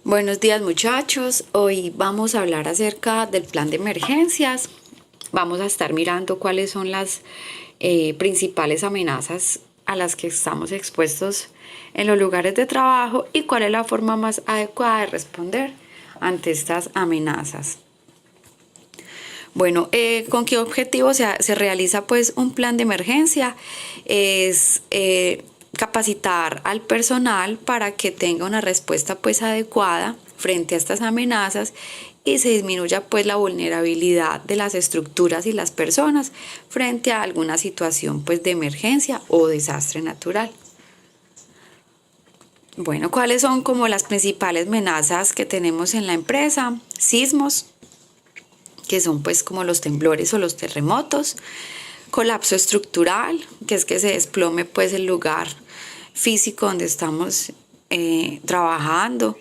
Buenos días muchachos, hoy vamos a hablar acerca del plan de emergencias. Vamos a estar mirando cuáles son las principales amenazas a las que estamos expuestos en los lugares de trabajo y cuál es la forma más adecuada de responder ante estas amenazas. Bueno, ¿con qué objetivo se realiza pues un plan de emergencia? Es capacitar al personal para que tenga una respuesta pues adecuada frente a estas amenazas y se disminuya pues la vulnerabilidad de las estructuras y las personas frente a alguna situación pues de emergencia o desastre natural. Bueno, ¿cuáles son como las principales amenazas que tenemos en la empresa? Sismos, que son pues como los temblores o los terremotos, colapso estructural, que es que se desplome pues el lugar físico donde estamos trabajando,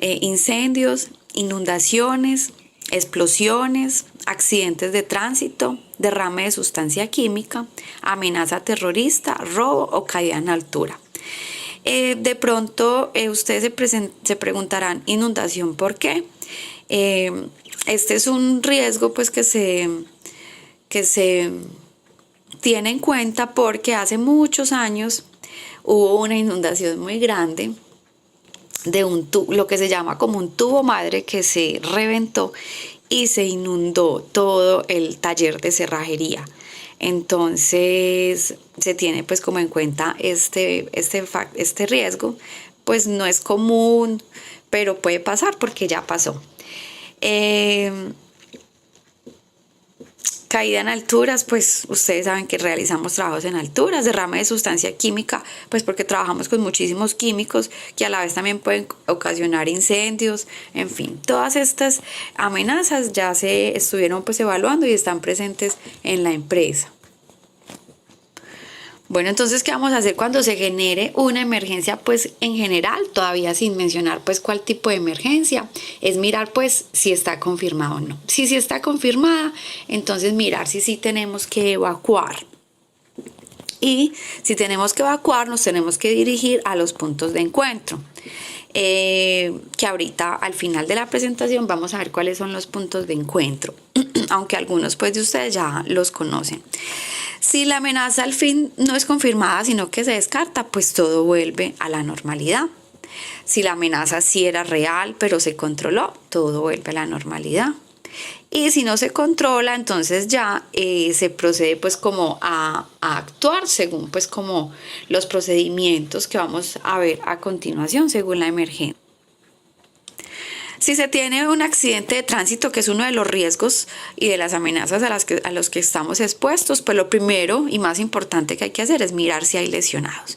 incendios, inundaciones, explosiones, accidentes de tránsito, derrame de sustancia química, amenaza terrorista, robo o caída en altura. De pronto ustedes se preguntarán, inundación, ¿por qué? Este es un riesgo pues que se tiene en cuenta porque hace muchos años hubo una inundación muy grande de lo que se llama como un tubo madre que se reventó y se inundó todo el taller de cerrajería. Entonces se tiene pues como en cuenta este riesgo, pues no es común, pero puede pasar porque ya pasó. Caída en alturas, pues ustedes saben que realizamos trabajos en alturas, derrame de sustancia química, pues porque trabajamos con muchísimos químicos que a la vez también pueden ocasionar incendios, en fin, todas estas amenazas ya se estuvieron pues evaluando y están presentes en la empresa. Bueno, entonces, ¿qué vamos a hacer cuando se genere una emergencia? Pues en general, todavía sin mencionar pues cuál tipo de emergencia, es mirar pues si está confirmado o no. Si sí está confirmada, entonces mirar si sí tenemos que evacuar. Y si tenemos que evacuar, nos tenemos que dirigir a los puntos de encuentro. Que ahorita al final de la presentación vamos a ver cuáles son los puntos de encuentro, aunque algunos pues de ustedes ya los conocen. Si la amenaza al fin no es confirmada, sino que se descarta, pues todo vuelve a la normalidad. Si la amenaza sí era real, pero se controló, todo vuelve a la normalidad. Y si no se controla, entonces ya se procede pues como a actuar según pues como los procedimientos que vamos a ver a continuación según la emergencia. Si se tiene un accidente de tránsito, que es uno de los riesgos y de las amenazas a los que estamos expuestos, pues lo primero y más importante que hay que hacer es mirar si hay lesionados.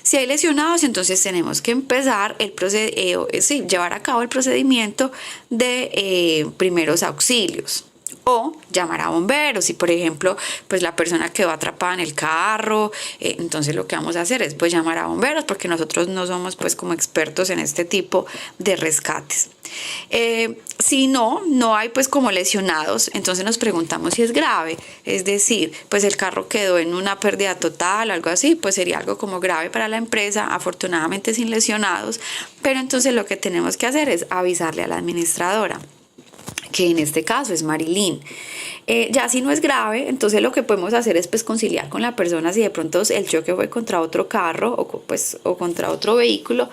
Si hay lesionados, entonces tenemos que empezar llevar a cabo el procedimiento de primeros auxilios. O llamar a bomberos. Si por ejemplo pues la persona quedó atrapada en el carro, entonces lo que vamos a hacer es pues llamar a bomberos, porque nosotros no somos pues como expertos en este tipo de rescates. Si no hay pues como lesionados, entonces nos preguntamos si es grave, es decir, pues el carro quedó en una pérdida total, algo así, pues sería algo como grave para la empresa, afortunadamente sin lesionados, pero entonces lo que tenemos que hacer es avisarle a la administradora, que en este caso es Marilyn. Ya si no es grave, entonces lo que podemos hacer es pues conciliar con la persona si de pronto el choque fue contra otro carro o contra otro vehículo,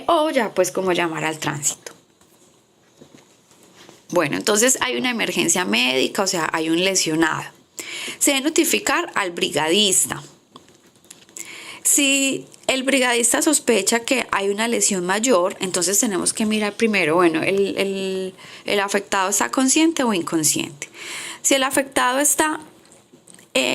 o ya pues como llamar al tránsito. Bueno, entonces hay una emergencia médica, o sea, hay un lesionado. Se debe notificar al brigadista. Si el brigadista sospecha que hay una lesión mayor, entonces tenemos que mirar primero, bueno, el afectado está consciente o inconsciente. Si el afectado está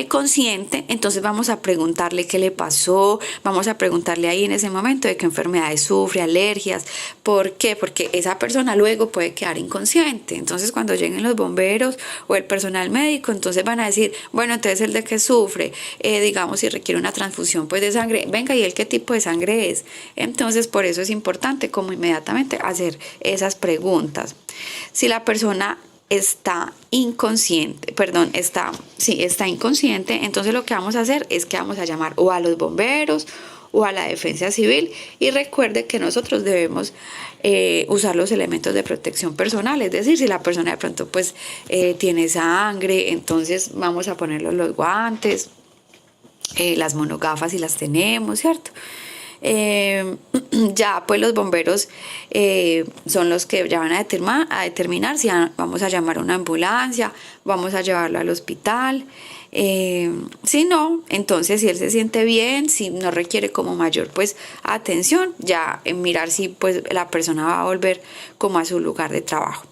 consciente, entonces vamos a preguntarle qué le pasó, vamos a preguntarle ahí en ese momento de qué enfermedades sufre, alergias. ¿Por qué? Porque esa persona luego puede quedar inconsciente. Entonces cuando lleguen los bomberos o el personal médico, entonces van a decir, bueno, entonces el de qué sufre, digamos si requiere una transfusión pues de sangre, venga, ¿y él qué tipo de sangre es? Entonces por eso es importante como inmediatamente hacer esas preguntas. Si la persona está inconsciente, está inconsciente, entonces lo que vamos a hacer es que vamos a llamar o a los bomberos o a la defensa civil. Y recuerde que nosotros debemos usar los elementos de protección personal, es decir, si la persona de pronto pues tiene sangre, entonces vamos a ponerle los guantes, las monogafas si las tenemos, ¿cierto? Ya pues los bomberos son los que ya van a determinar si vamos a llamar a una ambulancia, vamos a llevarlo al hospital. Si no, entonces si él se siente bien, si no requiere como mayor pues atención, ya mirar si pues la persona va a volver como a su lugar de trabajo.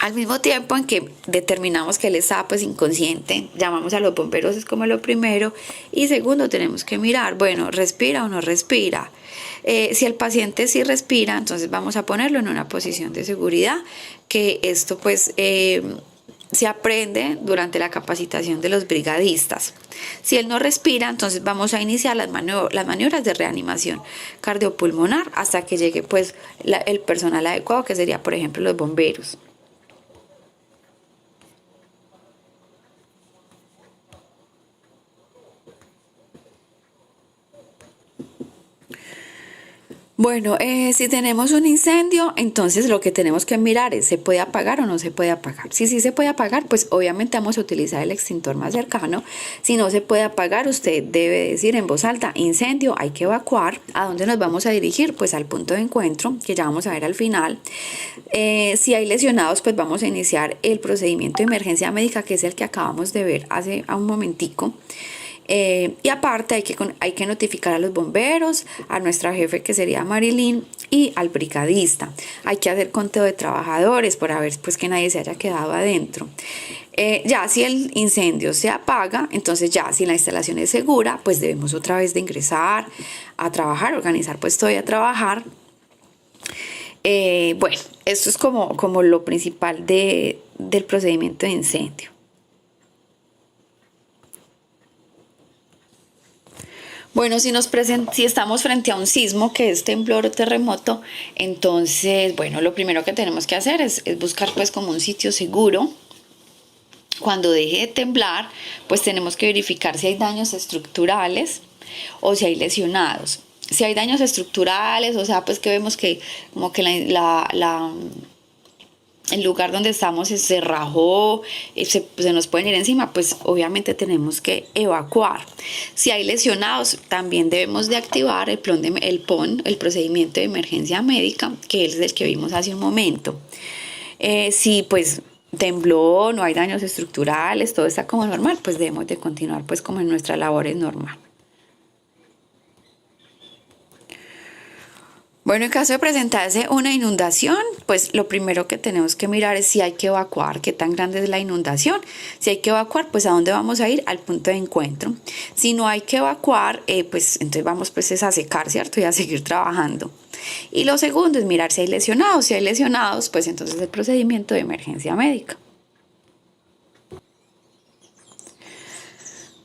Al mismo tiempo en que determinamos que él está pues inconsciente, llamamos a los bomberos, es como lo primero. Y segundo, tenemos que mirar, bueno, ¿respira o no respira? Si el paciente sí respira, entonces vamos a ponerlo en una posición de seguridad, que esto pues se aprende durante la capacitación de los brigadistas. Si él no respira, entonces vamos a iniciar las maniobras de reanimación cardiopulmonar hasta que llegue pues el personal adecuado, que sería por ejemplo los bomberos. Bueno, si tenemos un incendio, entonces lo que tenemos que mirar es, ¿se puede apagar o no se puede apagar? Si sí se puede apagar, pues obviamente vamos a utilizar el extintor más cercano. Si no se puede apagar, usted debe decir en voz alta, incendio, hay que evacuar. ¿A dónde nos vamos a dirigir? Pues al punto de encuentro, que ya vamos a ver al final. Si hay lesionados, pues vamos a iniciar el procedimiento de emergencia médica, que es el que acabamos de ver hace un momentico. Y aparte hay que notificar a los bomberos, a nuestra jefe que sería Marilyn y al brigadista. Hay que hacer conteo de trabajadores para ver pues que nadie se haya quedado adentro. Ya si el incendio se apaga, entonces ya si la instalación es segura, pues debemos otra vez de ingresar a trabajar, organizar pues todo y a trabajar. Bueno, esto es como lo principal del procedimiento de incendio. Bueno, si estamos frente a un sismo, que es temblor o terremoto, entonces, bueno, lo primero que tenemos que hacer es buscar pues como un sitio seguro. Cuando deje de temblar, pues tenemos que verificar si hay daños estructurales o si hay lesionados. Si hay daños estructurales, o sea, pues que vemos que como que el lugar donde estamos se rajó, se nos pueden ir encima, pues obviamente tenemos que evacuar. Si hay lesionados, también debemos de activar el PON, el procedimiento de emergencia médica, que es el que vimos hace un momento. Si pues tembló, no hay daños estructurales, todo está como normal, pues debemos de continuar pues como en nuestras labores normal. Bueno, en caso de presentarse una inundación, pues lo primero que tenemos que mirar es si hay que evacuar, qué tan grande es la inundación. Si hay que evacuar, pues a dónde vamos a ir, al punto de encuentro. Si no hay que evacuar, pues entonces vamos pues es a secar, ¿cierto? Y a seguir trabajando. Y lo segundo es mirar si hay lesionados. Si hay lesionados, pues entonces el procedimiento de emergencia médica.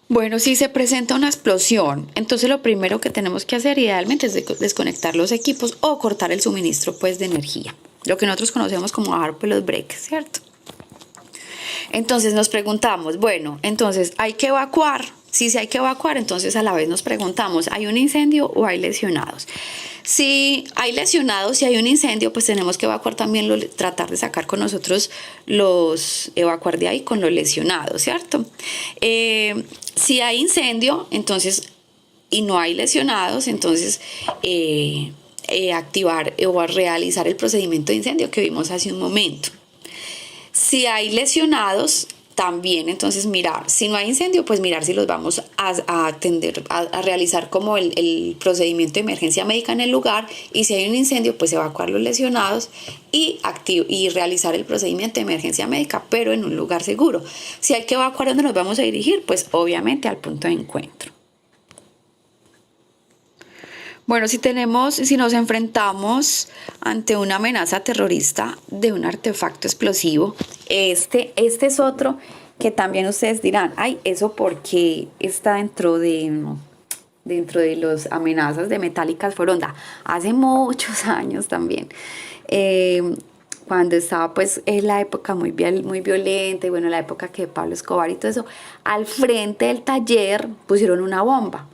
Bueno, si se presenta una explosión, entonces lo primero que tenemos que hacer idealmente es desconectar los equipos o cortar el suministro pues de energía, lo que nosotros conocemos como bajar pues los breaks, ¿cierto? Entonces nos preguntamos, bueno, entonces hay que evacuar. Si hay que evacuar, entonces a la vez nos preguntamos, ¿hay un incendio o hay lesionados? Si hay lesionados, si hay un incendio, pues tenemos que evacuar también, tratar de sacar con nosotros evacuar de ahí con los lesionados, ¿cierto? Si hay incendio, entonces, y no hay lesionados, entonces activar o realizar el procedimiento de incendio que vimos hace un momento. Si hay lesionados, también entonces mirar, si no hay incendio, pues mirar si los vamos a atender, a realizar como el procedimiento de emergencia médica en el lugar, y si hay un incendio, pues evacuar los lesionados y realizar el procedimiento de emergencia médica, pero en un lugar seguro. Si hay que evacuar, ¿dónde nos vamos a dirigir? Pues obviamente al punto de encuentro. Bueno, si nos enfrentamos ante una amenaza terrorista de un artefacto explosivo, este es otro que también ustedes dirán, ay, eso porque está dentro de las amenazas de Metálicas Foronda. Hace muchos años también, cuando estaba pues en la época muy violenta, y bueno, la época que Pablo Escobar y todo eso, al frente del taller pusieron una bomba.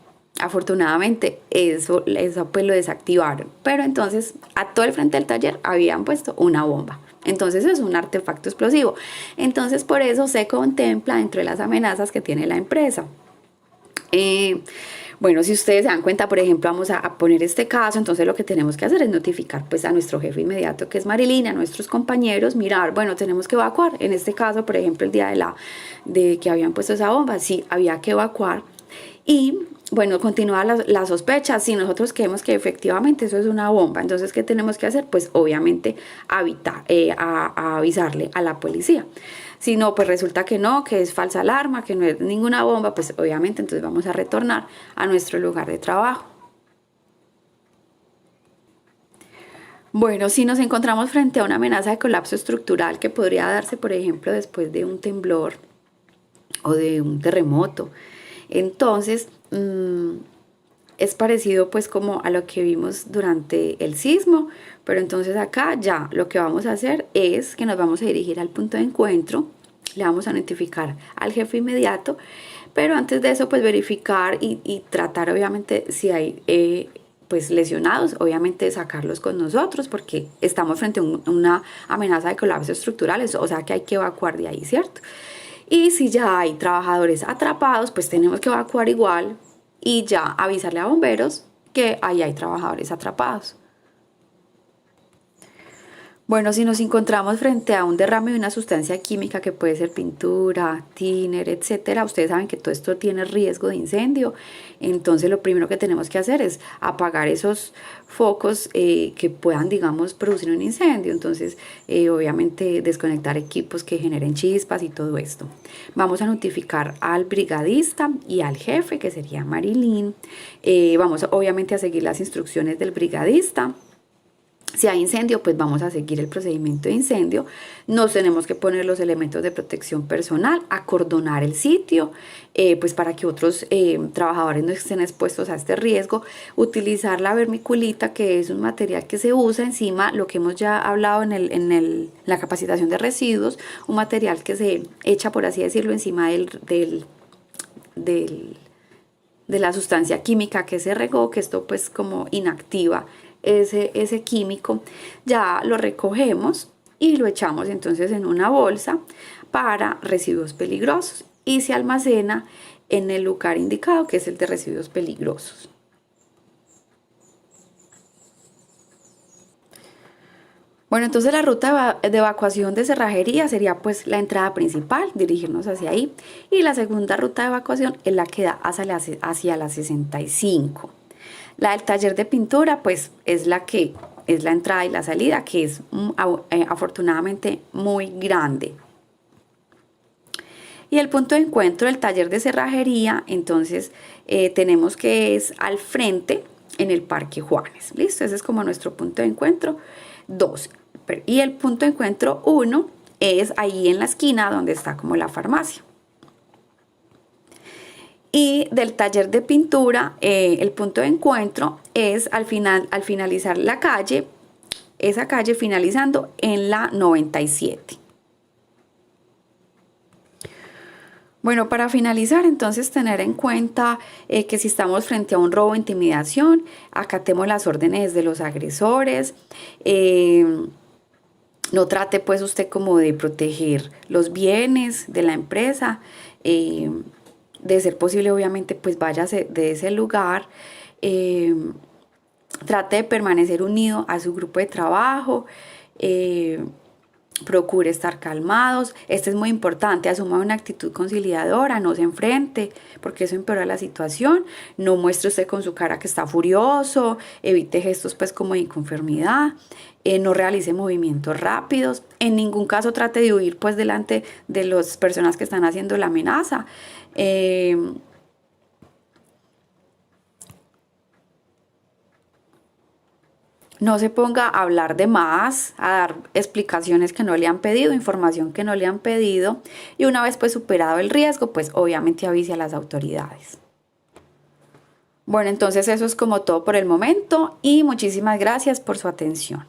Afortunadamente eso pues lo desactivaron, pero entonces a todo el frente del taller habían puesto una bomba. Entonces es un artefacto explosivo. Entonces por eso se contempla dentro de las amenazas que tiene la empresa. Bueno, si ustedes se dan cuenta, por ejemplo, vamos a poner este caso, entonces lo que tenemos que hacer es notificar pues a nuestro jefe inmediato, que es Marilyn, a nuestros compañeros, mirar, bueno, tenemos que evacuar. En este caso, por ejemplo, el día de que habían puesto esa bomba, sí, había que evacuar. Y bueno, continúa la sospecha. Si nosotros creemos que efectivamente eso es una bomba, entonces ¿qué tenemos que hacer? Pues obviamente a avisarle a la policía. Si no, pues resulta que no, que es falsa alarma, que no es ninguna bomba, pues obviamente entonces vamos a retornar a nuestro lugar de trabajo. Bueno, si nos encontramos frente a una amenaza de colapso estructural que podría darse, por ejemplo, después de un temblor o de un terremoto, entonces es parecido pues como a lo que vimos durante el sismo, pero entonces acá ya lo que vamos a hacer es que nos vamos a dirigir al punto de encuentro, le vamos a notificar al jefe inmediato, pero antes de eso pues verificar y tratar obviamente si hay pues lesionados, obviamente sacarlos con nosotros porque estamos frente a una amenaza de colapso estructural, o sea que hay que evacuar de ahí, ¿cierto? Y si ya hay trabajadores atrapados, pues tenemos que evacuar igual y ya avisarle a bomberos que ahí hay trabajadores atrapados. Bueno, si nos encontramos frente a un derrame de una sustancia química que puede ser pintura, thinner, etcétera, ustedes saben que todo esto tiene riesgo de incendio, entonces lo primero que tenemos que hacer es apagar esos focos que puedan, digamos, producir un incendio. Entonces, obviamente desconectar equipos que generen chispas y todo esto. Vamos a notificar al brigadista y al jefe, que sería Marilyn. Vamos obviamente a seguir las instrucciones del brigadista. Si hay incendio, pues vamos a seguir el procedimiento de incendio. Nos tenemos que poner los elementos de protección personal, acordonar el sitio, pues para que otros trabajadores no estén expuestos a este riesgo. Utilizar la vermiculita, que es un material que se usa encima, lo que hemos ya hablado en la capacitación de residuos, un material que se echa, por así decirlo, encima de la sustancia química que se regó, que esto pues como inactiva ese químico. Ya lo recogemos y lo echamos entonces en una bolsa para residuos peligrosos y se almacena en el lugar indicado, que es el de residuos peligrosos. Bueno, entonces la ruta de evacuación de cerrajería sería pues la entrada principal, dirigirnos hacia ahí, y la segunda ruta de evacuación es la que da hacia la 65. La del taller de pintura pues es la que es la entrada y la salida, que es afortunadamente muy grande. Y el punto de encuentro del taller de cerrajería, entonces tenemos que es al frente en el Parque Juanes. ¿Listo? Ese es como nuestro punto de encuentro 2. Y el punto de encuentro 1 es ahí en la esquina donde está como la farmacia. Y del taller de pintura, el punto de encuentro es al finalizar la calle, esa calle finalizando en la 97. Bueno, para finalizar, entonces tener en cuenta que si estamos frente a un robo o intimidación, acatemos las órdenes de los agresores. No trate pues usted como de proteger los bienes de la empresa. De ser posible, obviamente, pues váyase de ese lugar. Trate de permanecer unido a su grupo de trabajo. Procure estar calmados. Esto es muy importante. Asuma una actitud conciliadora, no se enfrente, porque eso empeora la situación. No muestre usted con su cara que está furioso. Evite gestos pues como de inconformidad. No realice movimientos rápidos. En ningún caso trate de huir pues delante de las personas que están haciendo la amenaza. No se ponga a hablar de más, a dar explicaciones que no le han pedido, información que no le han pedido, y una vez pues superado el riesgo, pues obviamente avise a las autoridades. Bueno, entonces eso es como todo por el momento y muchísimas gracias por su atención.